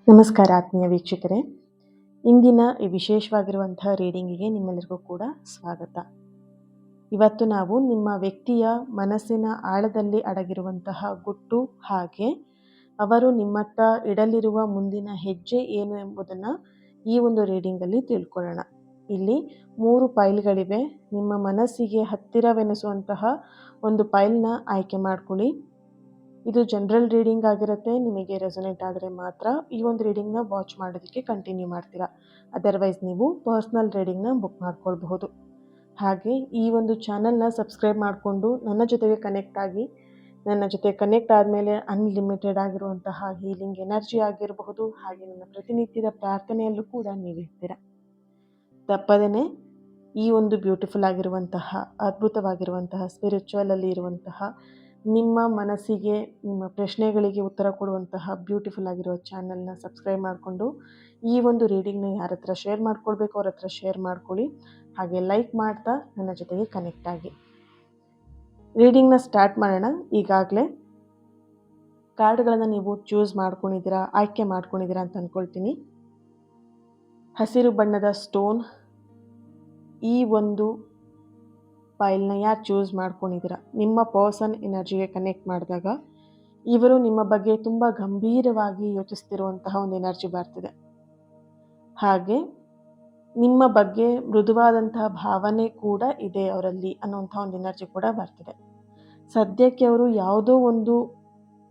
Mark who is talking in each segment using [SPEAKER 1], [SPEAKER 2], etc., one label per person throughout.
[SPEAKER 1] ನಮಸ್ಕಾರ ಆತ್ಮೀಯ ವೀಕ್ಷಕರೇ. ಇಂದಿನ ಈ ವಿಶೇಷವಾಗಿರುವಂತಹ ರೀಡಿಂಗಿಗೆ ನಿಮ್ಮೆಲ್ಲರಿಗೂ ಕೂಡ ಸ್ವಾಗತ. ಇವತ್ತು ನಾವು ನಿಮ್ಮ ವ್ಯಕ್ತಿಯ ಮನಸ್ಸಿನ ಆಳದಲ್ಲಿ ಅಡಗಿರುವಂತಹ ಗುಟ್ಟು ಹಾಗೆ ಅವರು ನಿಮ್ಮತ್ತ ಇಡಲಿರುವ ಮುಂದಿನ ಹೆಜ್ಜೆ ಏನು ಎಂಬುದನ್ನು ಈ ಒಂದು ರೀಡಿಂಗಲ್ಲಿ ತಿಳ್ಕೊಳ್ಳೋಣ. ಇಲ್ಲಿ 3 ಫೈಲ್ಗಳಿವೆ. ನಿಮ್ಮ ಮನಸ್ಸಿಗೆ ಹತ್ತಿರವೆನಿಸುವಂತಹ ಒಂದು ಫೈಲ್ನ ಆಯ್ಕೆ ಮಾಡ್ಕೊಳ್ಳಿ. ಇದು ಜನರಲ್ ರೀಡಿಂಗ್ ಆಗಿರುತ್ತೆ. ನಿಮಗೆ ರೆಸೊನೇಟ್ ಆದರೆ ಮಾತ್ರ ಈ ಒಂದು ರೀಡಿಂಗ್ನ ವಾಚ್ ಮಾಡೋದಕ್ಕೆ ಕಂಟಿನ್ಯೂ ಮಾಡ್ತೀರಾ. ಅದರ್ವೈಸ್ ನೀವು ಪರ್ಸ್ನಲ್ ರೀಡಿಂಗ್ನ ಬುಕ್ ಮಾಡ್ಕೊಳ್ಬಹುದು. ಹಾಗೆ ಈ ಒಂದು ಚಾನಲ್ನ ಸಬ್ಸ್ಕ್ರೈಬ್ ಮಾಡಿಕೊಂಡು ನನ್ನ ಜೊತೆಗೆ ಕನೆಕ್ಟ್ ಆಗಿ, ನನ್ನ ಜೊತೆ ಕನೆಕ್ಟ್ ಆದಮೇಲೆ ಅನ್ಲಿಮಿಟೆಡ್ ಆಗಿರುವಂತಹ ಹೀಲಿಂಗ್ ಎನರ್ಜಿ ಆಗಿರಬಹುದು, ಹಾಗೆ ನನ್ನ ಪ್ರತಿನಿತ್ಯದ ಪ್ರಾರ್ಥನೆಯಲ್ಲೂ ಕೂಡ ನೀವಿರ್ತೀರ. ತಪ್ಪದೇ ಈ ಒಂದು ಬ್ಯೂಟಿಫುಲ್ ಆಗಿರುವಂತಹ, ಅದ್ಭುತವಾಗಿರುವಂತಹ, ಸ್ಪಿರಿಚುವಲಲ್ಲಿ ಇರುವಂತಹ, ನಿಮ್ಮ ಮನಸ್ಸಿಗೆ, ನಿಮ್ಮ ಪ್ರಶ್ನೆಗಳಿಗೆ ಉತ್ತರ ಕೊಡುವಂತಹ ಬ್ಯೂಟಿಫುಲ್ ಆಗಿರೋ ಚಾನಲ್ನ ಸಬ್ಸ್ಕ್ರೈಬ್ ಮಾಡಿಕೊಂಡು ಈ ಒಂದು ರೀಡಿಂಗ್ನ ಯಾರ ಹತ್ರ ಶೇರ್ ಮಾಡ್ಕೊಳ್ಬೇಕು ಅವ್ರ ಹತ್ರ ಶೇರ್ ಮಾಡ್ಕೊಳ್ಳಿ. ಹಾಗೆ ಲೈಕ್ ಮಾಡ್ತಾ ನನ್ನ ಜೊತೆಗೆ ಕನೆಕ್ಟ್ ಆಗಿ ರೀಡಿಂಗ್ನ ಸ್ಟಾರ್ಟ್ ಮಾಡೋಣ. ಈಗಾಗಲೇ ಕಾರ್ಡ್ಗಳನ್ನು ನೀವು ಚೂಸ್ ಮಾಡ್ಕೊಂಡಿದ್ದೀರಾ, ಆಯ್ಕೆ ಮಾಡ್ಕೊಂಡಿದ್ದೀರಾ ಅಂತ ಅಂದ್ಕೊಳ್ತೀನಿ. ಹಸಿರು ಬಣ್ಣದ ಸ್ಟೋನ್, ಈ ಒಂದು ಫೈಲ್ನ ಯಾರು ಚೂಸ್ ಮಾಡ್ಕೊಂಡಿದ್ದೀರಾ, ನಿಮ್ಮ ಪರ್ಸನ್ ಎನರ್ಜಿಗೆ ಕನೆಕ್ಟ್ ಮಾಡಿದಾಗ ಇವರು ನಿಮ್ಮ ಬಗ್ಗೆ ತುಂಬ ಗಂಭೀರವಾಗಿ ಯೋಚಿಸ್ತಿರುವಂತಹ ಒಂದು ಎನರ್ಜಿ ಬರ್ತಿದೆ. ಹಾಗೆ ನಿಮ್ಮ ಬಗ್ಗೆ ಮೃದುವಾದಂತಹ ಭಾವನೆ ಕೂಡ ಇದೆ ಅವರಲ್ಲಿ ಅನ್ನುವಂಥ ಒಂದು ಎನರ್ಜಿ ಕೂಡ ಬರ್ತಿದೆ. ಸದ್ಯಕ್ಕೆ ಅವರು ಯಾವುದೋ ಒಂದು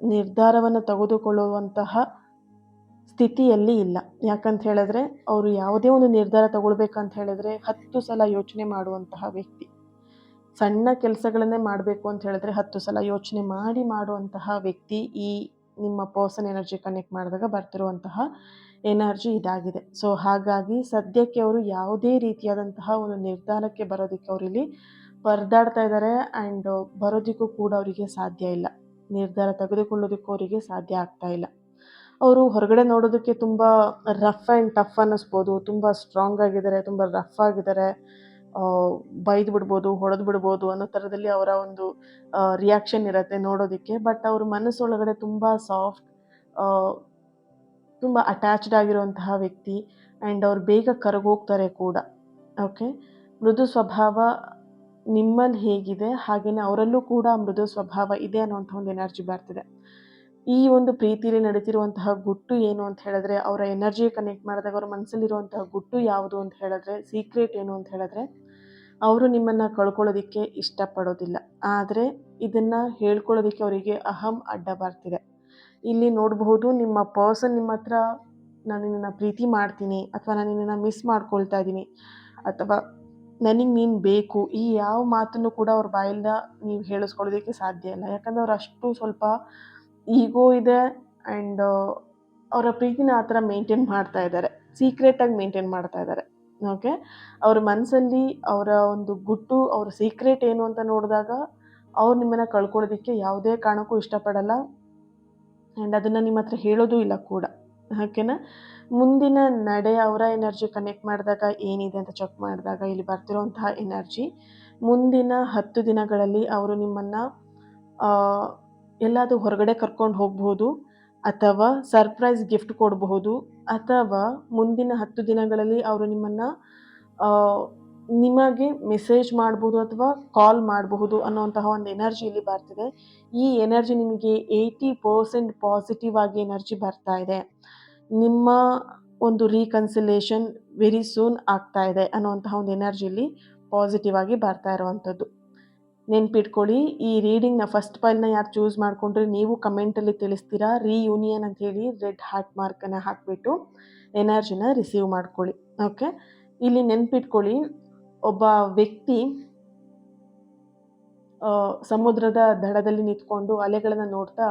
[SPEAKER 1] ನಿರ್ಧಾರವನ್ನು ತೆಗೆದುಕೊಳ್ಳುವಂತಹ ಸ್ಥಿತಿಯಲ್ಲಿ ಇಲ್ಲ. ಯಾಕಂತ ಹೇಳಿದ್ರೆ ಅವರು ಯಾವುದೇ ಒಂದು ನಿರ್ಧಾರ ತಗೊಳ್ಬೇಕಂತ ಹೇಳಿದ್ರೆ 10 ಸಲ ಯೋಚನೆ ಮಾಡುವಂತಹ ವ್ಯಕ್ತಿ. ಸಣ್ಣ ಕೆಲಸಗಳನ್ನೇ ಮಾಡಬೇಕು ಅಂತ ಹೇಳಿದ್ರೆ 10 ಸಲ ಯೋಚನೆ ಮಾಡುವಂತಹ ವ್ಯಕ್ತಿ ಈ ನಿಮ್ಮ ಪರ್ಸನ್ ಎನರ್ಜಿ ಕನೆಕ್ಟ್ ಮಾಡಿದಾಗ ಬರ್ತಿರುವಂತಹ ಎನರ್ಜಿ ಇದಾಗಿದೆ. ಸೊ ಹಾಗಾಗಿ ಸದ್ಯಕ್ಕೆ ಅವರು ಯಾವುದೇ ರೀತಿಯಾದಂತಹ ಒಂದು ನಿರ್ಧಾರಕ್ಕೆ ಬರೋದಕ್ಕೆ ಅವರಿಲ್ಲಿ ಪರದಾಡ್ತಾ ಇದ್ದಾರೆ. ಆ್ಯಂಡ್ ಬರೋದಕ್ಕೂ ಕೂಡ ಅವರಿಗೆ ಸಾಧ್ಯ ಇಲ್ಲ. ನಿರ್ಧಾರ ತೆಗೆದುಕೊಳ್ಳೋದಕ್ಕೂ ಅವರಿಗೆ ಸಾಧ್ಯ ಆಗ್ತಾ ಇಲ್ಲ. ಅವರು ಹೊರಗಡೆ ನೋಡೋದಕ್ಕೆ ತುಂಬ ರಫ್ ಆ್ಯಂಡ್ ಟಫ್ ಅನ್ನಿಸ್ಬೋದು, ತುಂಬ ಸ್ಟ್ರಾಂಗ್ ಆಗಿದ್ದಾರೆ, ತುಂಬ ರಫ್ ಆಗಿದ್ದಾರೆ, ಬೈದು ಬಿಡ್ಬೋದು, ಹೊಡೆದು ಬಿಡ್ಬೋದು ಅನ್ನೋ ಥರದಲ್ಲಿ ಅವರ ಒಂದು ರಿಯಾಕ್ಷನ್ ಇರುತ್ತೆ ನೋಡೋದಕ್ಕೆ. ಬಟ್ ಅವ್ರ ಮನಸ್ಸೊಳಗಡೆ ತುಂಬ ಸಾಫ್ಟ್, ತುಂಬ ಅಟ್ಯಾಚ್ಡ್ ಆಗಿರುವಂತಹ ವ್ಯಕ್ತಿ. ಆ್ಯಂಡ್ ಅವ್ರು ಬೇಗ ಕರಗೋಗ್ತಾರೆ ಕೂಡ. ಓಕೆ, ಮೃದು ಸ್ವಭಾವ ನಿಮ್ಮಲ್ಲಿ ಹೇಗಿದೆ ಹಾಗೆಯೇ ಅವರಲ್ಲೂ ಕೂಡ ಮೃದು ಸ್ವಭಾವ ಇದೆ ಅನ್ನೋಂಥ ಒಂದು ಎನರ್ಜಿ ಬರ್ತಿದೆ. ಈ ಒಂದು ಪ್ರೀತಿಯಲ್ಲಿ ನಡೀತಿರುವಂತಹ ಗುಟ್ಟು ಏನು ಅಂತ ಹೇಳಿದ್ರೆ, ಅವರ ಎನರ್ಜಿ ಕನೆಕ್ಟ್ ಮಾಡಿದಾಗ ಅವ್ರ ಮನಸ್ಸಲ್ಲಿರುವಂತಹ ಗುಟ್ಟು ಯಾವುದು ಅಂತ ಹೇಳಿದ್ರೆ, ಸೀಕ್ರೆಟ್ ಏನು ಅಂತ ಹೇಳಿದ್ರೆ, ಅವರು ನಿಮ್ಮನ್ನು ಕಳ್ಕೊಳ್ಳೋದಕ್ಕೆ ಇಷ್ಟಪಡೋದಿಲ್ಲ. ಆದರೆ ಇದನ್ನು ಹೇಳ್ಕೊಳ್ಳೋದಕ್ಕೆ ಅವರಿಗೆ ಅಹಂ ಅಡ್ಡ ಬರ್ತಿದೆ. ಇಲ್ಲಿ ನೋಡಬಹುದು, ನಿಮ್ಮ ಪರ್ಸನ್ ನಿಮ್ಮ ಹತ್ರ ನಾನು ನಿನ್ನನ್ನು ಪ್ರೀತಿ ಮಾಡ್ತೀನಿ, ಅಥವಾ ನಾನು ನಿನ್ನನ್ನು ಮಿಸ್ ಮಾಡ್ಕೊಳ್ತಾ ಇದ್ದೀನಿ, ಅಥವಾ ನನಗೆ ನೀನು ಬೇಕು, ಈ ಯಾವ ಮಾತನ್ನು ಕೂಡ ಅವ್ರ ಬಾಯಿಂದ ನೀವು ಹೇಳಿಸ್ಕೊಳ್ಳೋದಕ್ಕೆ ಸಾಧ್ಯ ಇಲ್ಲ. ಯಾಕಂದರೆ ಅವ್ರು ಅಷ್ಟು ಸ್ವಲ್ಪ ಈಗೋ ಇದೆ. ಆ್ಯಂಡ್ ಅವರ ಪ್ರೀತಿನ ಆ ಥರ ಮೇಂಟೈನ್ ಮಾಡ್ತಾ ಇದ್ದಾರೆ, ಸೀಕ್ರೆಟಾಗಿ ಮೇಂಟೈನ್ ಮಾಡ್ತಾ ಇದ್ದಾರೆ. ಓಕೆ, ಅವ್ರ ಮನಸ್ಸಲ್ಲಿ ಅವರ ಒಂದು ಗುಟ್ಟು, ಅವ್ರ ಸೀಕ್ರೆಟ್ ಏನು ಅಂತ ನೋಡಿದಾಗ ಅವ್ರು ನಿಮ್ಮನ್ನು ಕಳ್ಕೊಳ್ಳೋದಕ್ಕೆ ಯಾವುದೇ ಕಾರಣಕ್ಕೂ ಇಷ್ಟಪಡಲ್ಲ. ಆ್ಯಂಡ್ ಅದನ್ನು ನಿಮ್ಮ ಹತ್ರ ಹೇಳೋದು ಇಲ್ಲ ಕೂಡ. ಓಕೆನಾ, ಮುಂದಿನ ನಡೆ ಅವರ ಎನರ್ಜಿ ಕನೆಕ್ಟ್ ಮಾಡಿದಾಗ ಏನಿದೆ ಅಂತ ಚೆಕ್ ಮಾಡಿದಾಗ ಇಲ್ಲಿ ಬರ್ತಿರೋಂತಹ ಎನರ್ಜಿ, ಮುಂದಿನ 10 ದಿನಗಳಲ್ಲಿ ಅವರು ನಿಮ್ಮನ್ನು ಎಲ್ಲಾದರೂ ಹೊರಗಡೆ ಕರ್ಕೊಂಡು ಹೋಗ್ಬೋದು, ಅಥವಾ ಸರ್ಪ್ರೈಸ್ ಗಿಫ್ಟ್ ಕೊಡಬಹುದು, ಅಥವಾ ಮುಂದಿನ 10 ದಿನಗಳಲ್ಲಿ ಅವರು ನಿಮ್ಮನ್ನು ನಿಮಗೆ ಮೆಸೇಜ್ ಮಾಡ್ಬೋದು ಅಥವಾ ಕಾಲ್ ಮಾಡಬಹುದು ಅನ್ನೋಂತಹ ಒಂದು ಎನರ್ಜಿ ಇಲ್ಲಿ ಬರ್ತಿದೆ. ಈ ಎನರ್ಜಿ ನಿಮಗೆ 80% ಪಾಸಿಟಿವ್ ಆಗಿ ಎನರ್ಜಿ ಬರ್ತಾ ಇದೆ. ನಿಮ್ಮ ಒಂದು ರೀಕನ್ಸಿಲೇಷನ್ ವೆರಿ ಸೂನ್ ಆಗ್ತಾ ಇದೆ ಅನ್ನೋಂತಹ ಒಂದು ಎನರ್ಜಿಲಿ ಪಾಸಿಟಿವ್ ಆಗಿ ಬರ್ತಾ ಇರುವಂಥದ್ದು. ನೆನ್ಪಿಟ್ಕೊಳ್ಳಿ, ಈ ರೀಡಿಂಗ್ನ ಫಸ್ಟ್ ಫೈಲ್ನ ಯಾರು ಚೂಸ್ ಮಾಡಿಕೊಂಡ್ರೆ ನೀವು ಕಮೆಂಟಲ್ಲಿ ತಿಳಿಸ್ತೀರಾ ರಿಯೂನಿಯನ್ ಅಂಥೇಳಿ ರೆಡ್ ಹಾರ್ಟ್ ಮಾರ್ಕನ್ನು ಹಾಕಿಬಿಟ್ಟು ಎನರ್ಜಿನ ರಿಸೀವ್ ಮಾಡ್ಕೊಳ್ಳಿ. ಓಕೆ, ಇಲ್ಲಿ ನೆನ್ಪಿಟ್ಕೊಳ್ಳಿ, ಒಬ್ಬ ವ್ಯಕ್ತಿ ಸಮುದ್ರದ ದಡದಲ್ಲಿ ನಿಂತ್ಕೊಂಡು ಅಲೆಗಳನ್ನು ನೋಡ್ತಾ,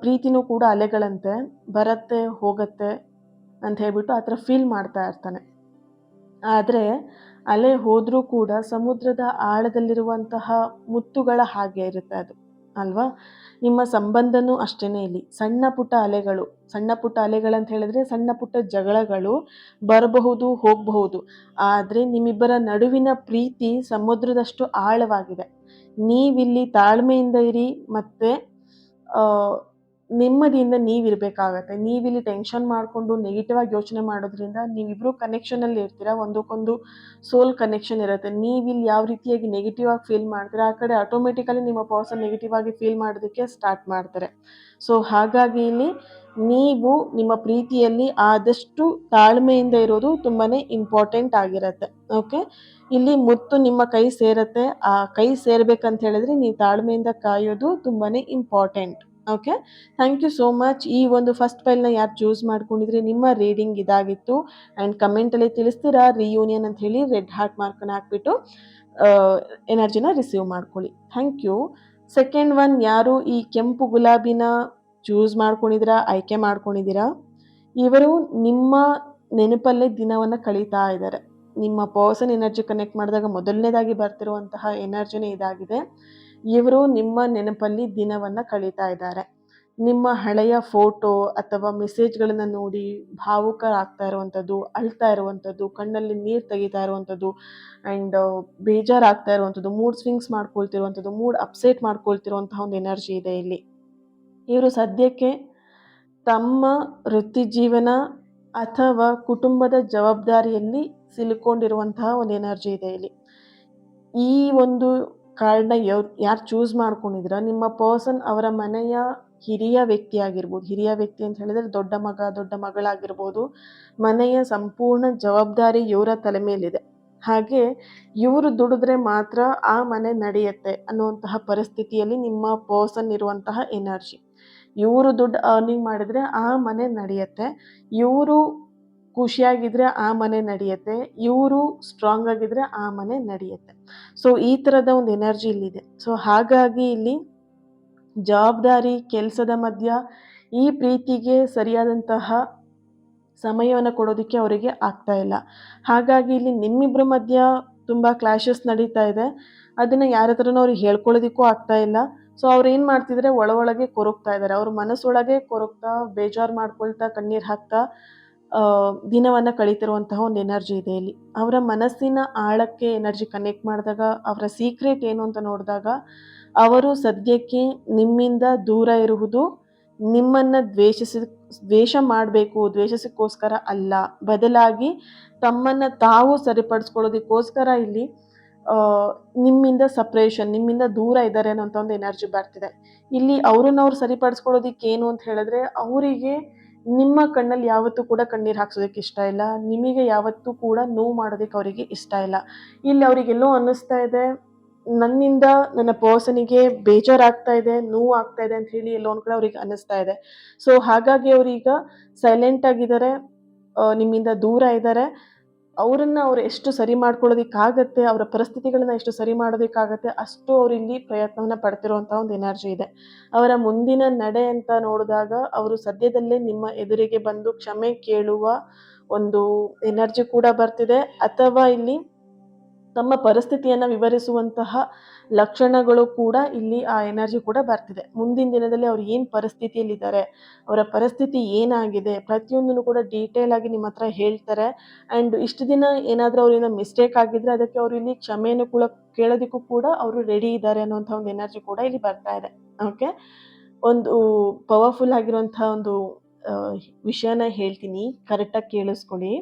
[SPEAKER 1] ಪ್ರೀತಿನೂ ಕೂಡ ಅಲೆಗಳಂತೆ ಬರುತ್ತೆ ಹೋಗುತ್ತೆ ಅಂತ ಹೇಳ್ಬಿಟ್ಟು ಆ ಥರ ಫೀಲ್ ಮಾಡ್ತಾ ಇರ್ತಾನೆ. ಆದರೆ ಅಲೆ ಹೋದರೂ ಕೂಡ ಸಮುದ್ರದ ಆಳದಲ್ಲಿರುವಂತಹ ಮುತ್ತುಗಳ ಹಾಗೆ ಇರುತ್ತೆ ಅದು, ಅಲ್ವಾ? ನಿಮ್ಮ ಸಂಬಂಧನೂ ಅಷ್ಟೇ. ಇಲ್ಲಿ ಸಣ್ಣ ಪುಟ್ಟ ಅಲೆಗಳಂತ ಹೇಳಿದ್ರೆ ಸಣ್ಣ ಪುಟ್ಟ ಜಗಳಗಳು ಬರಬಹುದು ಹೋಗಬಹುದು. ಆದರೆ ನಿಮ್ಮಿಬ್ಬರ ನಡುವಿನ ಪ್ರೀತಿ ಸಮುದ್ರದಷ್ಟು ಆಳವಾಗಿದೆ. ನೀವಿಲ್ಲಿ ತಾಳ್ಮೆಯಿಂದ ಇರಿ, ಮತ್ತು ನೆಮ್ಮದಿಯಿಂದ ನೀವಿರಬೇಕಾಗತ್ತೆ. ನೀವಿಲ್ಲಿ ಟೆನ್ಷನ್ ಮಾಡಿಕೊಂಡು ನೆಗೆಟಿವ್ ಆಗಿ ಯೋಚನೆ ಮಾಡೋದ್ರಿಂದ ನೀವಿಬ್ಬರು ಕನೆಕ್ಷನಲ್ಲಿ ಇರ್ತೀರಾ, ಒಂದಕ್ಕೊಂದು ಸೋಲ್ ಕನೆಕ್ಷನ್ ಇರುತ್ತೆ. ನೀವಿಲ್ಲಿ ಯಾವ ರೀತಿಯಾಗಿ ನೆಗೆಟಿವ್ ಆಗಿ ಫೀಲ್ ಮಾಡ್ತೀರಾ, ಆ ಕಡೆ ಆಟೋಮೆಟಿಕಲಿ ನಿಮ್ಮ ಪರ್ಸನ್ ನೆಗೆಟಿವ್ ಆಗಿ ಫೀಲ್ ಮಾಡೋದಕ್ಕೆ ಸ್ಟಾರ್ಟ್ ಮಾಡ್ತಾರೆ. ಸೊ ಹಾಗಾಗಿ ಇಲ್ಲಿ ನೀವು ನಿಮ್ಮ ಪ್ರೀತಿಯಲ್ಲಿ ಆದಷ್ಟು ತಾಳ್ಮೆಯಿಂದ ಇರೋದು ತುಂಬಾ ಇಂಪಾರ್ಟೆಂಟ್ ಆಗಿರುತ್ತೆ. ಓಕೆ, ಇಲ್ಲಿ ಮುತ್ತು ನಿಮ್ಮ ಕೈ ಸೇರತ್ತೆ. ಆ ಕೈ ಸೇರ್ಬೇಕಂತ ಹೇಳಿದ್ರೆ ನೀವು ತಾಳ್ಮೆಯಿಂದ ಕಾಯೋದು ತುಂಬಾ important. Okay, thank you so much. ಈ ಒಂದು ಫಸ್ಟ್ ಫೈಲ್ನ ಯಾರು ಚೂಸ್ ಮಾಡ್ಕೊಂಡಿದ್ರೆ ನಿಮ್ಮ ರೀಡಿಂಗ್ ಇದಾಗಿತ್ತು. ಆ್ಯಂಡ್ ಕಮೆಂಟಲ್ಲಿ ತಿಳಿಸ್ತೀರಾ ರಿಯೂನಿಯನ್ ಅಂತ ಹೇಳಿ ರೆಡ್ ಹಾರ್ಟ್ ಮಾರ್ಕನ್ನು ಹಾಕ್ಬಿಟ್ಟು ಎನರ್ಜಿನ ರಿಸೀವ್ ಮಾಡ್ಕೊಳ್ಳಿ. Thank you. ಸೆಕೆಂಡ್ ಒನ್, ಯಾರು ಈ ಕೆಂಪು ಗುಲಾಬಿನ ಚೂಸ್ ಮಾಡ್ಕೊಂಡಿದ್ದೀರಾ, ಆಯ್ಕೆ ಮಾಡ್ಕೊಂಡಿದ್ದೀರಾ, ಇವರು ನಿಮ್ಮ ನೆನಪಲ್ಲೇ ದಿನವನ್ನು ಕಳೀತಾ ಇದ್ದಾರೆ. ನಿಮ್ಮ ಪರ್ಸನ್ ಎನರ್ಜಿ ಕನೆಕ್ಟ್ ಮಾಡಿದಾಗ ಮೊದಲನೇದಾಗಿ ಬರ್ತಿರುವಂತಹ ಎನರ್ಜಿನೇ ಇದಾಗಿದೆ. ಇವರು ನಿಮ್ಮ ನೆನಪಲ್ಲಿ ದಿನವನ್ನು ಕಳೀತಾ ಇದ್ದಾರೆ. ನಿಮ್ಮ ಹಳೆಯ ಫೋಟೋ ಅಥವಾ ಮೆಸೇಜ್ಗಳನ್ನು ನೋಡಿ ಭಾವುಕರಾಗ್ತಾ ಇರುವಂಥದ್ದು, ಅಳ್ತಾ ಇರುವಂಥದ್ದು, ಕಣ್ಣಲ್ಲಿ ನೀರು ತೆಗಿತಾ ಇರುವಂಥದ್ದು, ಆ್ಯಂಡ್ ಬೇಜಾರಾಗ್ತಾ ಇರುವಂಥದ್ದು, ಮೂಡ್ ಸ್ವಿಂಗ್ಸ್ ಮಾಡ್ಕೊಳ್ತಿರುವಂಥದ್ದು, ಮೂಡ್ ಅಪ್ಸೆಟ್ ಮಾಡ್ಕೊಳ್ತಿರುವಂತಹ ಒಂದು ಎನರ್ಜಿ ಇದೆ ಇಲ್ಲಿ. ಇವರು ಸದ್ಯಕ್ಕೆ ತಮ್ಮ ವೃತ್ತಿ ಜೀವನ ಅಥವಾ ಕುಟುಂಬದ ಜವಾಬ್ದಾರಿಯಲ್ಲಿ ಸಿಲುಕೊಂಡಿರುವಂತಹ ಒಂದು ಎನರ್ಜಿ ಇದೆ ಇಲ್ಲಿ. ಈ ಒಂದು ಕಾರ್ಡ್ನ ಯಾರು ಚೂಸ್ ಮಾಡ್ಕೊಂಡಿದ್ದೀರ, ನಿಮ್ಮ ಪರ್ಸನ್ ಅವರ ಮನೆಯ ಹಿರಿಯ ವ್ಯಕ್ತಿ ಆಗಿರ್ಬೋದು. ಹಿರಿಯ ವ್ಯಕ್ತಿ ಅಂತ ಹೇಳಿದ್ರೆ ದೊಡ್ಡ ಮಗ, ದೊಡ್ಡ ಮಗಳಾಗಿರ್ಬೋದು. ಮನೆಯ ಸಂಪೂರ್ಣ ಜವಾಬ್ದಾರಿ ಇವರ ತಲೆ ಮೇಲಿದೆ. ಹಾಗೆ ಇವರು ದುಡಿದ್ರೆ ಮಾತ್ರ ಆ ಮನೆ ನಡೆಯುತ್ತೆ ಅನ್ನುವಂತಹ ಪರಿಸ್ಥಿತಿಯಲ್ಲಿ ನಿಮ್ಮ ಪರ್ಸನ್ ಇರುವಂತಹ ಎನರ್ಜಿ. ಇವರು ದುಡ್ಡು ಅರ್ನಿಂಗ್ ಮಾಡಿದ್ರೆ ಆ ಮನೆ ನಡೆಯುತ್ತೆ, ಇವರು ಖುಷಿಯಾಗಿದ್ರೆ ಆ ಮನೆ ನಡೆಯುತ್ತೆ, ಇವರು ಸ್ಟ್ರಾಂಗ್ ಆಗಿದ್ರೆ ಆ ಮನೆ ನಡೆಯುತ್ತೆ. ಸೊ ಈ ಥರದ ಒಂದು ಎನರ್ಜಿ ಇಲ್ಲಿದೆ. ಸೊ ಹಾಗಾಗಿ ಇಲ್ಲಿ ಜವಾಬ್ದಾರಿ ಕೆಲಸದ ಮಧ್ಯ ಈ ಪ್ರೀತಿಗೆ ಸರಿಯಾದಂತಹ ಸಮಯವನ್ನು ಕೊಡೋದಕ್ಕೆ ಅವರಿಗೆ ಆಗ್ತಾ ಇಲ್ಲ. ಹಾಗಾಗಿ ಇಲ್ಲಿ ನಿಮ್ಮಿಬ್ಬರ ಮಧ್ಯ ತುಂಬ ಕ್ಲಾಶಸ್ ನಡೀತಾ ಇದೆ. ಅದನ್ನು ಯಾರ ಹತ್ರನೂ ಅವ್ರಿಗೆ ಹೇಳ್ಕೊಳ್ಳೋದಕ್ಕೂ ಆಗ್ತಾ ಇಲ್ಲ. ಸೊ ಅವ್ರು ಏನು ಮಾಡ್ತಿದ್ದಾರೆ, ಒಳಗೆ ಕೊರಗ್ತಾ ಇದ್ದಾರೆ. ಅವ್ರ ಮನಸ್ಸೊಳಗೆ ಕೊರಗ್ತಾ, ಬೇಜಾರು ಮಾಡ್ಕೊಳ್ತಾ, ಕಣ್ಣೀರು ಹಾಕ್ತಾ ದಿನವನ್ನು ಕಳೀತಿರುವಂತಹ ಒಂದು ಎನರ್ಜಿ ಇದೆ ಇಲ್ಲಿ. ಅವರ ಮನಸ್ಸಿನ ಆಳಕ್ಕೆ ಎನರ್ಜಿ ಕನೆಕ್ಟ್ ಮಾಡಿದಾಗ ಅವರ ಸೀಕ್ರೆಟ್ ಏನು ಅಂತ ನೋಡಿದಾಗ ಅವರು ಸದ್ಯಕ್ಕೆ ನಿಮ್ಮಿಂದ ದೂರ ಇರುವುದು ನಿಮ್ಮನ್ನು ದ್ವೇಷ ಮಾಡಬೇಕು, ದ್ವೇಷಕ್ಕೋಸ್ಕರ ಅಲ್ಲ, ಬದಲಾಗಿ ತಮ್ಮನ್ನು ತಾವು ಸರಿಪಡಿಸ್ಕೊಳ್ಳೋದಕ್ಕೋಸ್ಕರ ಇಲ್ಲಿ ನಿಮ್ಮಿಂದ ಸಪ್ರೇಷನ್, ನಿಮ್ಮಿಂದ ದೂರ ಇದ್ದಾರೆ ಅನ್ನೋಂಥ ಒಂದು ಎನರ್ಜಿ ಬರ್ತಿದೆ. ಇಲ್ಲಿ ಅವ್ರನ್ನವ್ರು ಸರಿಪಡಿಸ್ಕೊಳ್ಳೋದಕ್ಕೆ ಏನು ಅಂತ ಹೇಳಿದ್ರೆ, ಅವರಿಗೆ ನಿಮ್ಮ ಕಣ್ಣಲ್ಲಿ ಯಾವತ್ತೂ ಕೂಡ ಕಣ್ಣೀರು ಹಾಕ್ಸೋದಕ್ಕೆ ಇಷ್ಟ ಇಲ್ಲ, ನಿಮಗೆ ಯಾವತ್ತೂ ಕೂಡ ನೋವು ಮಾಡೋದಕ್ಕೆ ಅವರಿಗೆ ಇಷ್ಟ ಇಲ್ಲ. ಇಲ್ಲಿ ಅವರಿಗೆಲ್ಲೋ ಅನ್ನಿಸ್ತಾ ಇದೆ, ನನ್ನಿಂದ ನನ್ನ ಪರ್ಸನಿಗೆ ಬೇಜಾರಾಗ್ತಾ ಇದೆ, ನೋವು ಆಗ್ತಾ ಇದೆ ಅಂತ ಹೇಳಿ ಎಲ್ಲೋ ಒಂದು ಕಡೆ ಅವ್ರಿಗೆ ಅನ್ನಿಸ್ತಾ ಇದೆ. ಸೊ ಹಾಗಾಗಿ ಅವರೀಗ ಸೈಲೆಂಟ್ ಆಗಿದ್ದಾರೆ, ನಿಮ್ಮಿಂದ ದೂರ ಇದ್ದಾರೆ. ಅವರನ್ನು ಅವ್ರು ಎಷ್ಟು ಸರಿ ಮಾಡ್ಕೊಳ್ಳೋದಕ್ಕಾಗತ್ತೆ, ಅವರ ಪರಿಸ್ಥಿತಿಗಳನ್ನ ಎಷ್ಟು ಸರಿ ಮಾಡೋದಕ್ಕಾಗತ್ತೆ ಅಷ್ಟು ಅವರಿಲ್ಲಿ ಪ್ರಯತ್ನವನ್ನು ಪಡ್ತಿರುವಂಥ ಒಂದು ಎನರ್ಜಿ ಇದೆ. ಅವರ ಮುಂದಿನ ನಡೆ ಅಂತ ನೋಡಿದಾಗ ಅವರು ಸದ್ಯದಲ್ಲೇ ನಿಮ್ಮ ಎದುರಿಗೆ ಬಂದು ಕ್ಷಮೆ ಕೇಳುವ ಒಂದು ಎನರ್ಜಿ ಕೂಡ ಬರ್ತಿದೆ. ಅಥವಾ ಇಲ್ಲಿ ತಮ್ಮ ಪರಿಸ್ಥಿತಿಯನ್ನು ವಿವರಿಸುವಂತಹ ಲಕ್ಷಣಗಳು ಕೂಡ ಇಲ್ಲಿ ಆ ಎನರ್ಜಿ ಕೂಡ ಬರ್ತಿದೆ. ಮುಂದಿನ ದಿನದಲ್ಲಿ ಅವ್ರು ಏನು ಪರಿಸ್ಥಿತಿಯಲ್ಲಿದ್ದಾರೆ, ಅವರ ಪರಿಸ್ಥಿತಿ ಏನಾಗಿದೆ, ಪ್ರತಿಯೊಂದನ್ನು ಕೂಡ ಡೀಟೇಲ್ ಆಗಿ ನಿಮ್ಮ ಹತ್ರ ಹೇಳ್ತಾರೆ. ಆ್ಯಂಡ್ ಇಷ್ಟು ದಿನ ಏನಾದರೂ ಅವರಿಂದ ಮಿಸ್ಟೇಕ್ ಆಗಿದ್ರೆ ಅದಕ್ಕೆ ಅವರು ಇಲ್ಲಿ ಕ್ಷಮೆಯನ್ನು ಕೂಡ ಕೇಳೋದಕ್ಕೂ ಕೂಡ ಅವರು ರೆಡಿ ಇದ್ದಾರೆ ಅನ್ನೋಂಥ ಒಂದು ಎನರ್ಜಿ ಕೂಡ ಇಲ್ಲಿ ಬರ್ತಾ ಇದೆ. ಓಕೆ, ಒಂದು ಪವರ್ಫುಲ್ ಆಗಿರುವಂಥ ಒಂದು ವಿಷಯನ ಹೇಳ್ತೀನಿ, ಕರೆಕ್ಟಾಗಿ ಕೇಳಿಸ್ಕೊಳ್ಳಿ.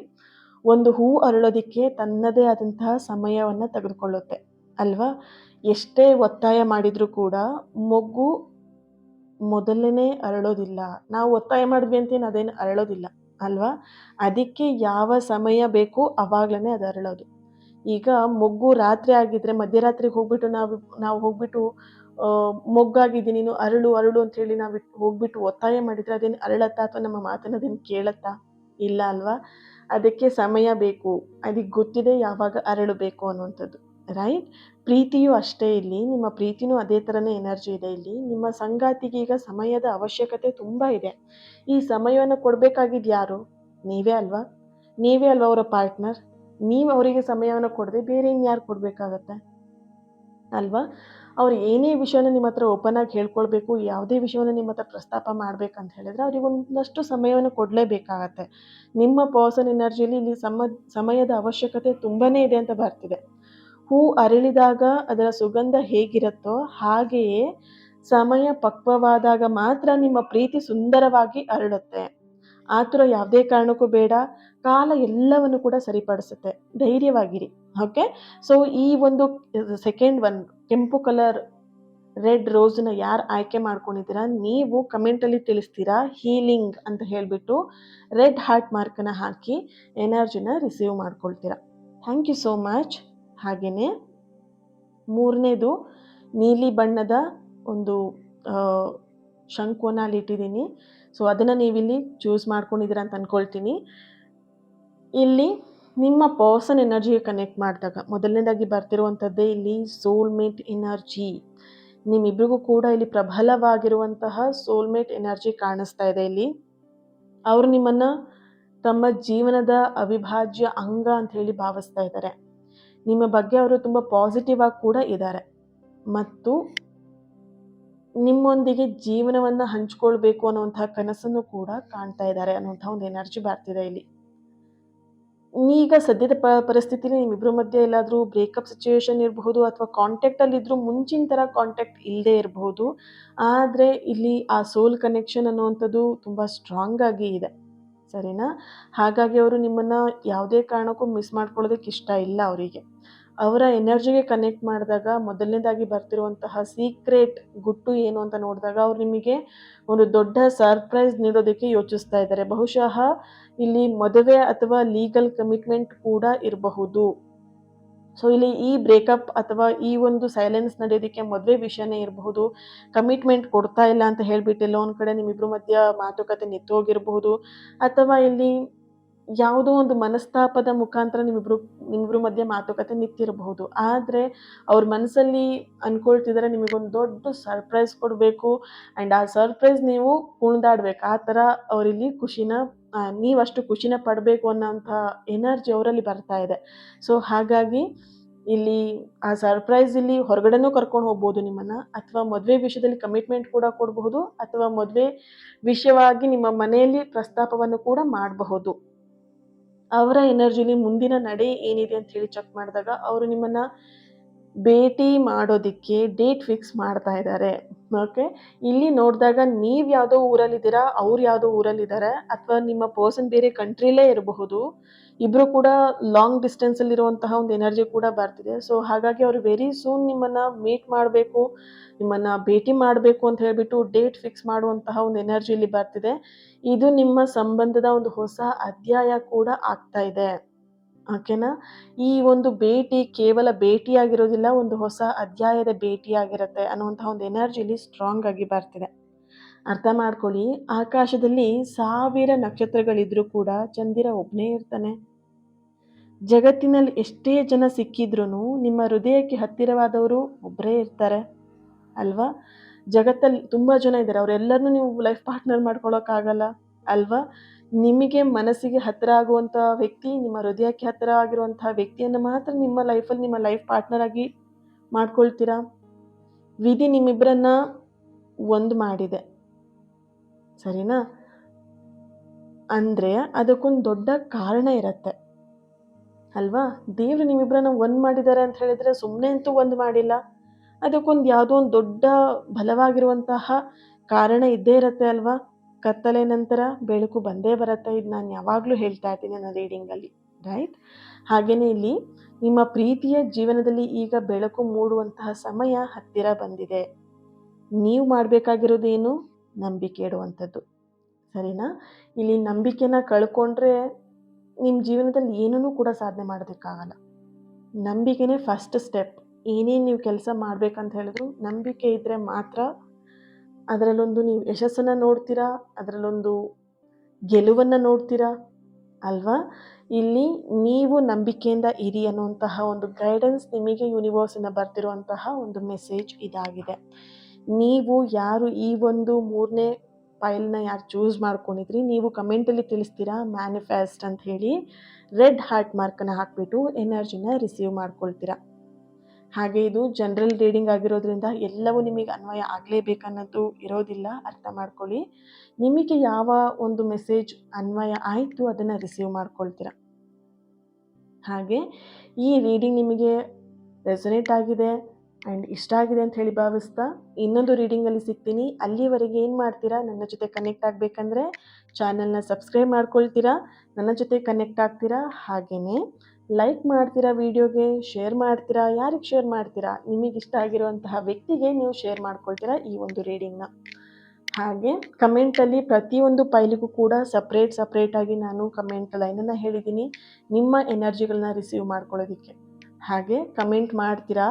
[SPEAKER 1] ಒಂದು ಹೂ ಅರಳೋದಕ್ಕೆ ತನ್ನದೇ ಆದಂತಹ ಸಮಯವನ್ನು ತೆಗೆದುಕೊಳ್ಳುತ್ತೆ ಅಲ್ವಾ. ಎಷ್ಟೇ ಒತ್ತಾಯ ಮಾಡಿದರೂ ಕೂಡ ಮೊಗ್ಗು ಮೊದಲನೇ ಅರಳೋದಿಲ್ಲ. ನಾವು ಒತ್ತಾಯ ಮಾಡಿದ್ವಿ ಅಂತೇನು ಅದೇನು ಅರಳೋದಿಲ್ಲ ಅಲ್ವಾ. ಅದಕ್ಕೆ ಯಾವ ಸಮಯ ಬೇಕೋ ಅವಾಗಲೇ ಅದು ಅರಳೋದು. ಈಗ ಮೊಗ್ಗು ರಾತ್ರಿ ಆಗಿದ್ರೆ ಮಧ್ಯರಾತ್ರಿಗೆ ಹೋಗ್ಬಿಟ್ಟು ನಾವು ಹೋಗ್ಬಿಟ್ಟು ಮೊಗ್ಗಾಗಿದ್ದೀನಿ ನೀನು ಅರಳು ಅರಳು ಅಂತ ಹೇಳಿ ನಾವು ಹೋಗ್ಬಿಟ್ಟು ಒತ್ತಾಯ ಮಾಡಿದರೆ ಅದೇನು ಅರಳತ್ತಾ ಅಥವಾ ನಮ್ಮ ಮಾತನ್ನು ಅದೇನು ಕೇಳುತ್ತಾ? ಇಲ್ಲ ಅಲ್ವಾ. ಅದಕ್ಕೆ ಸಮಯ ಬೇಕು, ಅದಕ್ಕೆ ಗೊತ್ತಿದೆ ಯಾವಾಗ ಅರಳಬೇಕು ಅನ್ನುವಂಥದ್ದು, ರೈಟ್. ಪ್ರೀತಿಯೂ ಅಷ್ಟೇ. ಇಲ್ಲಿ ನಿಮ್ಮ ಪ್ರೀತಿನೂ ಅದೇ ಥರನೇ ಎನರ್ಜಿ ಇದೆ. ಇಲ್ಲಿ ನಿಮ್ಮ ಸಂಗಾತಿಗೆ ಈಗ ಸಮಯದ ಅವಶ್ಯಕತೆ ತುಂಬ ಇದೆ. ಈ ಸಮಯವನ್ನು ಕೊಡಬೇಕಾಗಿದ್ದು ಯಾರು? ನೀವೇ ಅಲ್ವಾ. ನೀವೇ ಅಲ್ವಾ ಅವರ ಪಾರ್ಟ್ನರ್. ನೀವು ಅವರಿಗೆ ಸಮಯವನ್ನು ಕೊಡದೆ ಬೇರೆ ಇನ್ಯಾರು ಕೊಡಬೇಕಾಗತ್ತೆ ಅಲ್ವಾ. ಅವ್ರು ಏನೇ ವಿಷಯನ ನಿಮ್ಮ ಹತ್ರ ಓಪನ್ ಆಗಿ ಹೇಳ್ಕೊಳ್ಬೇಕು, ಯಾವುದೇ ವಿಷಯವನ್ನು ನಿಮ್ಮ ಹತ್ರ ಪ್ರಸ್ತಾಪ ಮಾಡ್ಬೇಕಂತ ಹೇಳಿದ್ರೆ ಅವ್ರಿಗೆ ಒಂದಷ್ಟು ಸಮಯವನ್ನು ಕೊಡಲೇಬೇಕಾಗತ್ತೆ. ನಿಮ್ಮ ಪರ್ಸನ್ ಎನರ್ಜಿಯಲ್ಲಿ ಇಲ್ಲಿ ಸಮಯದ ಅವಶ್ಯಕತೆ ತುಂಬಾ ಇದೆ ಅಂತ ಬರ್ತಿದೆ. ಹೂ ಅರಳಿದಾಗ ಅದರ ಸುಗಂಧ ಹೇಗಿರುತ್ತೋ ಹಾಗೆಯೇ ಸಮಯ ಪಕ್ವವಾದಾಗ ಮಾತ್ರ ನಿಮ್ಮ ಪ್ರೀತಿ ಸುಂದರವಾಗಿ ಹರಡುತ್ತೆ. ಆತುರ ಯಾವುದೇ ಕಾರಣಕ್ಕೂ ಬೇಡ. ಕಾಲ ಎಲ್ಲವನ್ನು ಕೂಡ ಸರಿಪಡಿಸುತ್ತೆ. ಧೈರ್ಯವಾಗಿರಿ. ಓಕೆ. ಸೊ ಈ ಒಂದು ಸೆಕೆಂಡ್ ಒನ್ ಕೆಂಪು ಕಲರ್ ರೆಡ್ ರೋಸ್ನ ಯಾರು ಆಯ್ಕೆ ಮಾಡ್ಕೊಂಡಿದ್ದೀರಾ, ನೀವು ಕಮೆಂಟಲ್ಲಿ ತಿಳಿಸ್ತೀರಾ ಹೀಲಿಂಗ್ ಅಂತ ಹೇಳಿಬಿಟ್ಟು ರೆಡ್ ಹಾರ್ಟ್ ಮಾರ್ಕನ್ನು ಹಾಕಿ ಎನರ್ಜಿನ ರಿಸೀವ್ ಮಾಡ್ಕೊಳ್ತೀರಾ. Thank you so much. ಹಾಗೆಯೇ ಮೂರನೇದು ನೀಲಿ ಬಣ್ಣದ ಒಂದು ಶಂಕುವನ್ನು ಅಲ್ಲಿ ಇಟ್ಟಿದ್ದೀನಿ. ಸೊ ಅದನ್ನು ನೀವಿಲ್ಲಿ ಚೂಸ್ ಮಾಡ್ಕೊಂಡಿದ್ದೀರಾ ಅಂತ ಅಂದ್ಕೊಳ್ತೀನಿ. ಇಲ್ಲಿ ನಿಮ್ಮ ಪರ್ಸನ್ ಎನರ್ಜಿಗೆ ಕನೆಕ್ಟ್ ಮಾಡಿದಾಗ ಮೊದಲನೇದಾಗಿ ಬರ್ತಿರುವಂಥದ್ದೇ ಇಲ್ಲಿ ಸೋಲ್ಮೇಟ್ ಎನರ್ಜಿ. ನಿಮ್ಮಿಬ್ಬರಿಗೂ ಕೂಡ ಇಲ್ಲಿ ಪ್ರಬಲವಾಗಿರುವಂತಹ ಸೋಲ್ಮೇಟ್ ಎನರ್ಜಿ ಕಾಣಿಸ್ತಾ ಇದೆ. ಇಲ್ಲಿ ಅವರು ನಿಮ್ಮನ್ನು ತಮ್ಮ ಜೀವನದ ಅವಿಭಾಜ್ಯ ಅಂಗ ಅಂತ ಹೇಳಿ ಭಾವಿಸ್ತಾ ಇದ್ದಾರೆ. ನಿಮ್ಮ ಬಗ್ಗೆ ಅವರು ತುಂಬ ಪಾಸಿಟಿವ್ ಆಗಿ ಕೂಡ ಇದ್ದಾರೆ ಮತ್ತು ನಿಮ್ಮೊಂದಿಗೆ ಜೀವನವನ್ನು ಹಂಚ್ಕೊಳ್ಬೇಕು ಅನ್ನುವಂತಹ ಕನಸನ್ನು ಕೂಡ ಕಾಣ್ತಾ ಇದ್ದಾರೆ ಅನ್ನುವಂಥ ಒಂದು ಎನರ್ಜಿ ಬರ್ತಿದೆ ಇಲ್ಲಿ. ಈಗ ಸದ್ಯದ ಪರಿಸ್ಥಿತಿಲಿ ನಿಮ್ಮಿಬ್ಬರ ಮಧ್ಯೆ ಎಲ್ಲಾದರೂ ಬ್ರೇಕಪ್ ಸಿಚುವೇಶನ್ ಇರಬಹುದು ಅಥವಾ ಕಾಂಟ್ಯಾಕ್ಟಲ್ಲಿ ಇದ್ರೂ ಮುಂಚಿನ ಥರ ಕಾಂಟ್ಯಾಕ್ಟ್ ಇಲ್ಲದೆ ಇರಬಹುದು. ಆದರೆ ಇಲ್ಲಿ ಆ ಸೋಲ್ ಕನೆಕ್ಷನ್ ಅನ್ನುವಂಥದ್ದು ತುಂಬ ಸ್ಟ್ರಾಂಗ್ ಆಗಿ ಇದೆ. ಸರಿನಾ? ಹಾಗಾಗಿ ಅವರು ನಿಮ್ಮನ್ನು ಯಾವುದೇ ಕಾರಣಕ್ಕೂ ಮಿಸ್ ಮಾಡ್ಕೊಳ್ಳೋದಕ್ಕೆ ಇಷ್ಟ ಇಲ್ಲ ಅವರಿಗೆ. ಅವರ ಎನರ್ಜಿಗೆ ಕನೆಕ್ಟ್ ಮಾಡಿದಾಗ ಮೊದಲನೇದಾಗಿ ಬರ್ತಿರುವಂತಹ ಸೀಕ್ರೆಟ್ ಗುಟ್ಟು ಏನು ಅಂತ ನೋಡಿದಾಗ ಅವ್ರು ನಿಮಗೆ ಒಂದು ದೊಡ್ಡ ಸರ್ಪ್ರೈಸ್ ನೀಡೋದಕ್ಕೆ ಯೋಚಿಸ್ತಾ ಇದ್ದಾರೆ. ಬಹುಶಃ ಇಲ್ಲಿ ಮದುವೆ ಅಥವಾ ಲೀಗಲ್ ಕಮಿಟ್ಮೆಂಟ್ ಕೂಡ ಇರಬಹುದು. ಸೊ ಇಲ್ಲಿ ಈ ಬ್ರೇಕಪ್ ಅಥವಾ ಈ ಒಂದು ಸೈಲೆನ್ಸ್ ನಡೆಯೋದಕ್ಕೆ ಮದುವೆ ವಿಷಯನೇ ಇರಬಹುದು. ಕಮಿಟ್ಮೆಂಟ್ ಕೊಡ್ತಾ ಇಲ್ಲ ಅಂತ ಹೇಳ್ಬಿಟ್ಟು ಎಲ್ಲೋ ಒಂದು ಕಡೆ ನಿಮ್ಮಿಬ್ಬರ ಮಧ್ಯ ಮಾತುಕತೆ ನಿಂತೋಗಿರಬಹುದು ಅಥವಾ ಇಲ್ಲಿ ಯಾವುದೋ ಒಂದು ಮನಸ್ತಾಪದ ಮುಖಾಂತರ ನಿಮ್ಮಿಬ್ರ ಮಧ್ಯೆ ಮಾತುಕತೆ ನಿಂತಿರಬಹುದು. ಆದರೆ ಅವ್ರ ಮನಸ್ಸಲ್ಲಿ ಅಂದ್ಕೊಳ್ತಿದ್ದಾರೆ ನಿಮಗೊಂದು ದೊಡ್ಡ ಸರ್ಪ್ರೈಸ್ ಕೊಡಬೇಕು ಆ್ಯಂಡ್ ಆ ಸರ್ಪ್ರೈಸ್ ನೀವು ಕುಣಿದಾಡ್ಬೇಕು. ಆ ಥರ ಅವರಿಲ್ಲಿ ನೀವಷ್ಟು ಖುಷಿನ ಪಡಬೇಕು ಅನ್ನೋಂಥ ಎನರ್ಜಿ ಅವರಲ್ಲಿ ಬರ್ತಾ ಇದೆ. ಸೊ ಹಾಗಾಗಿ ಇಲ್ಲಿ ಆ ಸರ್ಪ್ರೈಸ್ ಇಲ್ಲಿ ಹೊರಗಡೆನೂ ಕರ್ಕೊಂಡು ಹೋಗ್ಬೋದು ನಿಮ್ಮನ್ನು, ಅಥವಾ ಮದುವೆ ವಿಷಯದಲ್ಲಿ ಕಮಿಟ್ಮೆಂಟ್ ಕೂಡ ಕೊಡಬಹುದು, ಅಥವಾ ಮದುವೆ ವಿಷಯವಾಗಿ ನಿಮ್ಮ ಮನೆಯಲ್ಲಿ ಪ್ರಸ್ತಾಪವನ್ನು ಕೂಡ ಮಾಡಬಹುದು. ಅವರ ಎನರ್ಜಿಲಿ ಮುಂದಿನ ನಡೆ ಏನಿದೆ ಅಂತ ಹೇಳಿ ಚೆಕ್ ಮಾಡಿದಾಗ ಅವರು ನಿಮ್ಮನ್ನು ಭೇಟಿ ಮಾಡೋದಕ್ಕೆ ಡೇಟ್ ಫಿಕ್ಸ್ ಮಾಡ್ತಾ ಇದ್ದಾರೆ. ಓಕೆ. ಇಲ್ಲಿ ನೋಡಿದಾಗ ನೀವು ಯಾವುದೋ ಊರಲ್ಲಿದ್ದೀರಾ, ಅವ್ರು ಯಾವುದೋ ಊರಲ್ಲಿದ್ದಾರೆ, ಅಥವಾ ನಿಮ್ಮ ಪರ್ಸನ್ ಬೇರೆ ಕಂಟ್ರಿಲೇ ಇರಬಹುದು. ಇಬ್ಬರು ಕೂಡ ಲಾಂಗ್ ಡಿಸ್ಟೆನ್ಸಲ್ಲಿರುವಂತಹ ಒಂದು ಎನರ್ಜಿ ಕೂಡ ಬರ್ತಿದೆ. ಸೊ ಹಾಗಾಗಿ ಅವರು ವೆರಿ ಸೂನ್ ನಿಮ್ಮನ್ನು ಮೀಟ್ ಮಾಡಬೇಕು, ನಿಮ್ಮನ್ನು ಭೇಟಿ ಮಾಡಬೇಕು ಅಂತ ಹೇಳಿಬಿಟ್ಟು ಡೇಟ್ ಫಿಕ್ಸ್ ಮಾಡುವಂತಹ ಒಂದು ಎನರ್ಜಿ ಇಲ್ಲಿ ಬರ್ತಿದೆ. ಇದು ನಿಮ್ಮ ಸಂಬಂಧದ ಒಂದು ಹೊಸ ಅಧ್ಯಾಯ ಕೂಡ ಆಗ್ತಾ ಇದೆ. ಓಕೆನಾ? ಈ ಒಂದು ಭೇಟಿ ಕೇವಲ ಭೇಟಿಯಾಗಿರೋದಿಲ್ಲ, ಒಂದು ಹೊಸ ಅಧ್ಯಾಯದ ಭೇಟಿಯಾಗಿರುತ್ತೆ ಅನ್ನುವಂತಹ ಒಂದು ಎನರ್ಜಿ ಇಲ್ಲಿ ಸ್ಟ್ರಾಂಗ್ ಆಗಿ ಬರ್ತಿದೆ. ಅರ್ಥ ಮಾಡ್ಕೊಳ್ಳಿ, ಆಕಾಶದಲ್ಲಿ 1000 ನಕ್ಷತ್ರಗಳಿದ್ರೂ ಕೂಡ ಚಂದಿರ ಒಬ್ಬನೇ ಇರ್ತಾನೆ. ಜಗತ್ತಿನಲ್ಲಿ ಎಷ್ಟೇ ಜನ ಸಿಕ್ಕಿದ್ರೂ ನಿಮ್ಮ ಹೃದಯಕ್ಕೆ ಹತ್ತಿರವಾದವರು ಒಬ್ಬರೇ ಇರ್ತಾರೆ ಅಲ್ವಾ? ಜಗತ್ತಲ್ಲಿ ತುಂಬ ಜನ ಇದ್ದಾರೆ, ಅವರೆಲ್ಲರನ್ನೂ ನೀವು ಲೈಫ್ ಪಾರ್ಟ್ನರ್ ಮಾಡ್ಕೊಳ್ಳೋಕ್ಕಾಗಲ್ಲ ಅಲ್ವಾ? ನಿಮಗೆ ಮನಸ್ಸಿಗೆ ಹತ್ತಿರ ಆಗುವಂಥ ವ್ಯಕ್ತಿ, ನಿಮ್ಮ ಹೃದಯಕ್ಕೆ ಹತ್ತಿರ ಆಗಿರುವಂಥ ವ್ಯಕ್ತಿಯನ್ನು ಮಾತ್ರ ನಿಮ್ಮ ಲೈಫಲ್ಲಿ ನಿಮ್ಮ ಲೈಫ್ ಪಾರ್ಟ್ನರ್ ಆಗಿ ಮಾಡ್ಕೊಳ್ತೀರಾ. ವಿಧಿ ನಿಮ್ಮಿಬ್ಬರನ್ನ ಒಂದು ಮಾಡಿದೆ, ಸರಿನಾ? ಅಂದರೆ ಅದಕ್ಕೊಂದು ದೊಡ್ಡ ಕಾರಣ ಇರುತ್ತೆ ಅಲ್ವಾ? ದೇವರು ನಿಮ್ಮಿಬ್ಬರನ್ನ ಒಂದು ಮಾಡಿದ್ದಾರೆ ಅಂತ ಹೇಳಿದರೆ ಸುಮ್ಮನೆ ಅಂತೂ ಒಂದು ಮಾಡಿಲ್ಲ. ಅದಕ್ಕೊಂದು ಯಾವುದೋ ಒಂದು ದೊಡ್ಡ ಬಲವಾಗಿರುವಂತಹ ಕಾರಣ ಇದ್ದೇ ಇರುತ್ತೆ ಅಲ್ವಾ? ಕತ್ತಲೆ ನಂತರ ಬೆಳಕು ಬಂದೇ ಬರುತ್ತೆ. ಇದು ನಾನು ಯಾವಾಗಲೂ ಹೇಳ್ತಾ ಇರ್ತೀನಿ ನನ್ನ ರೀಡಿಂಗಲ್ಲಿ, ರೈಟ್? ಹಾಗೆಯೇ ಇಲ್ಲಿ ನಿಮ್ಮ ಪ್ರೀತಿಯ ಜೀವನದಲ್ಲಿ ಈಗ ಬೆಳಕು ಮೂಡುವಂತಹ ಸಮಯ ಹತ್ತಿರ ಬಂದಿದೆ. ನೀವು ಮಾಡಬೇಕಾಗಿರೋದೇನು? ನಂಬಿಕೆ ಇಡುವಂಥದ್ದು, ಸರಿನಾ? ಇಲ್ಲಿ ನಂಬಿಕೆನ ಕಳ್ಕೊಂಡ್ರೆ ನಿಮ್ಮ ಜೀವನದಲ್ಲಿ ಏನನ್ನೂ ಕೂಡ ಸಾಧನೆ ಮಾಡೋದಕ್ಕಾಗಲ್ಲ. ನಂಬಿಕೆನೇ ಫಸ್ಟ್ ಸ್ಟೆಪ್. ಏನೇನು ನೀವು ಕೆಲಸ ಮಾಡಬೇಕಂತ ಹೇಳಿದ್ರು ನಂಬಿಕೆ ಇದ್ದರೆ ಮಾತ್ರ ಅದರಲ್ಲೊಂದು ನೀವು ಯಶಸ್ಸನ್ನು ನೋಡ್ತೀರಾ, ಅದರಲ್ಲೊಂದು ಗೆಲುವನ್ನು ನೋಡ್ತೀರಾ ಅಲ್ವಾ? ಇಲ್ಲಿ ನೀವು ನಂಬಿಕೆಯಿಂದ ಇರಿ ಅನ್ನುವಂತಹ ಒಂದು ಗೈಡೆನ್ಸ್ ನಿಮಗೆ ಯೂನಿವರ್ಸಿಂದ ಬರ್ತಿರುವಂತಹ ಒಂದು ಮೆಸೇಜ್ ಇದಾಗಿದೆ. ನೀವು ಯಾರು ಈ ಒಂದು 3ನೇ ಫೈಲ್ನ ಯಾರು ಚೂಸ್ ಮಾಡ್ಕೊಂಡಿದ್ರಿ, ನೀವು ಕಮೆಂಟಲ್ಲಿ ತಿಳಿಸ್ತೀರಾ ಮ್ಯಾನಿಫೆಸ್ಟ್ ಅಂತ ಹೇಳಿ ರೆಡ್ ಹಾರ್ಟ್ ಮಾರ್ಕನ್ನು ಹಾಕಿಬಿಟ್ಟು ಎನರ್ಜಿನ ರಿಸೀವ್ ಮಾಡ್ಕೊಳ್ತೀರಾ. ಹಾಗೆ ಇದು ಜನರಲ್ ರೀಡಿಂಗ್ ಆಗಿರೋದ್ರಿಂದ ಎಲ್ಲವೂ ನಿಮಗೆ ಅನ್ವಯ ಆಗಲೇಬೇಕನ್ನೋದು ಇರೋದಿಲ್ಲ, ಅರ್ಥ ಮಾಡ್ಕೊಳ್ಳಿ. ನಿಮಗೆ ಯಾವ ಒಂದು ಮೆಸೇಜ್ ಅನ್ವಯ ಆಯಿತು ಅದನ್ನು ರಿಸೀವ್ ಮಾಡ್ಕೊಳ್ತೀರಾ. ಹಾಗೆ ಈ ರೀಡಿಂಗ್ ನಿಮಗೆ ರೆಸೊನೇಟ್ ಆಗಿದೆ, ಆ್ಯಂಡ್ ಇಷ್ಟ ಆಗಿದೆ ಅಂತ ಹೇಳಿ ಭಾವಿಸ್ತಾ ಇನ್ನೊಂದು ರೀಡಿಂಗಲ್ಲಿ ಸಿಗ್ತೀನಿ. ಅಲ್ಲಿವರೆಗೆ ಏನು ಮಾಡ್ತೀರಾ, ನನ್ನ ಜೊತೆ ಕನೆಕ್ಟ್ ಆಗಬೇಕಂದ್ರೆ ಚಾನಲ್ನ ಸಬ್ಸ್ಕ್ರೈಬ್ ಮಾಡ್ಕೊಳ್ತೀರಾ, ನನ್ನ ಜೊತೆ ಕನೆಕ್ಟ್ ಆಗ್ತೀರಾ, ಹಾಗೆಯೇ ಲೈಕ್ ಮಾಡ್ತೀರಾ, ವಿಡಿಯೋಗೆ ಶೇರ್ ಮಾಡ್ತೀರಾ. ಯಾರಿಗೆ ಶೇರ್ ಮಾಡ್ತೀರಾ? ನಿಮಗೆ ಇಷ್ಟ ಆಗಿರುವಂತಹ ವ್ಯಕ್ತಿಗೆ ನೀವು ಶೇರ್ ಮಾಡ್ಕೊಳ್ತೀರಾ ಈ ಒಂದು ರೀಡಿಂಗ್ನ. ಹಾಗೆ ಕಮೆಂಟಲ್ಲಿ ಪ್ರತಿಯೊಂದು ಫೈಲಿಗೂ ಕೂಡ ಸಪ್ರೇಟಾಗಿ ನಾನು ಕಮೆಂಟ್ ಲೈನನ್ನು ಹೇಳಿದ್ದೀನಿ ನಿಮ್ಮ ಎನರ್ಜಿಗಳನ್ನ ರಿಸೀವ್ ಮಾಡ್ಕೊಳ್ಳೋದಕ್ಕೆ. ಹಾಗೆ ಕಮೆಂಟ್ ಮಾಡ್ತೀರಾ,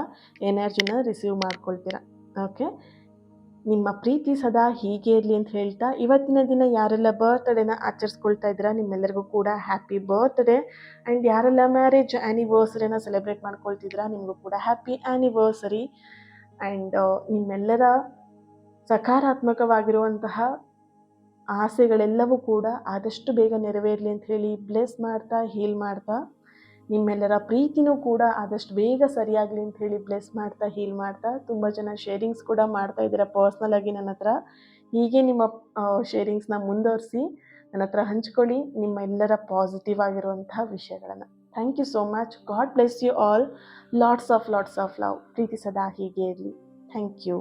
[SPEAKER 1] ಎನರ್ಜಿನ ರಿಸೀವ್ ಮಾಡ್ಕೊಳ್ತೀರಾ. ಓಕೆ, ನಿಮ್ಮ ಪ್ರೀತಿ ಸದಾ ಹೀಗೆ ಇರಲಿ ಅಂತ ಹೇಳ್ತಾ, ಇವತ್ತಿನ ದಿನ ಯಾರೆಲ್ಲ ಬರ್ತ್ಡೇನ ಆಚರಿಸ್ಕೊಳ್ತಾ ಇದ್ದೀರಾ ನಿಮ್ಮೆಲ್ಲರಿಗೂ ಕೂಡ ಹ್ಯಾಪಿ ಬರ್ತ್ಡೇ. ಆ್ಯಂಡ್ ಯಾರೆಲ್ಲ ಮ್ಯಾರೇಜ್ ಆ್ಯನಿವರ್ಸರಿನ ಸೆಲೆಬ್ರೇಟ್ ಮಾಡ್ಕೊಳ್ತಿದ್ದೀರಾ ನಿಮಗೂ ಕೂಡ ಹ್ಯಾಪಿ ಆ್ಯನಿವರ್ಸರಿ. ಆ್ಯಂಡ್ ನಿಮ್ಮೆಲ್ಲರ ಸಕಾರಾತ್ಮಕವಾಗಿರುವಂತಹ ಆಸೆಗಳೆಲ್ಲವೂ ಕೂಡ ಆದಷ್ಟು ಬೇಗ ನೆರವೇರಲಿ ಅಂತ ಹೇಳಿ ಬ್ಲೆಸ್ ಮಾಡ್ತಾ, ಹೀಲ್ ಮಾಡ್ತಾ, ನಿಮ್ಮೆಲ್ಲರ ಪ್ರೀತಿನೂ ಕೂಡ ಆದಷ್ಟು ಬೇಗ ಸರಿಯಾಗಲಿ ಅಂತ ಹೇಳಿ ಬ್ಲೆಸ್ ಮಾಡ್ತಾ, ಹೀಲ್ ಮಾಡ್ತಾ. ತುಂಬ ಜನ ಶೇರಿಂಗ್ಸ್ ಕೂಡ ಮಾಡ್ತಾ ಇದ್ದೀರಾ ಪರ್ಸ್ನಲ್ ಆಗಿ ನನ್ನ ಹತ್ರ. ಹೀಗೆ ನಿಮ್ಮ ಶೇರಿಂಗ್ಸ್ನ ಮುಂದುವರಿಸಿ ನನ್ನ ಹತ್ರ ಹಂಚ್ಕೊಳ್ಳಿ ನಿಮ್ಮ ಎಲ್ಲರ ಪಾಸಿಟಿವ್ ಆಗಿರುವಂತಹ ವಿಷಯಗಳನ್ನು. Thank you so much. God bless you all. Lots of love. ಪ್ರೀತಿ ಸದಾ ಹೀಗೆ ಇರಲಿ. Thank you.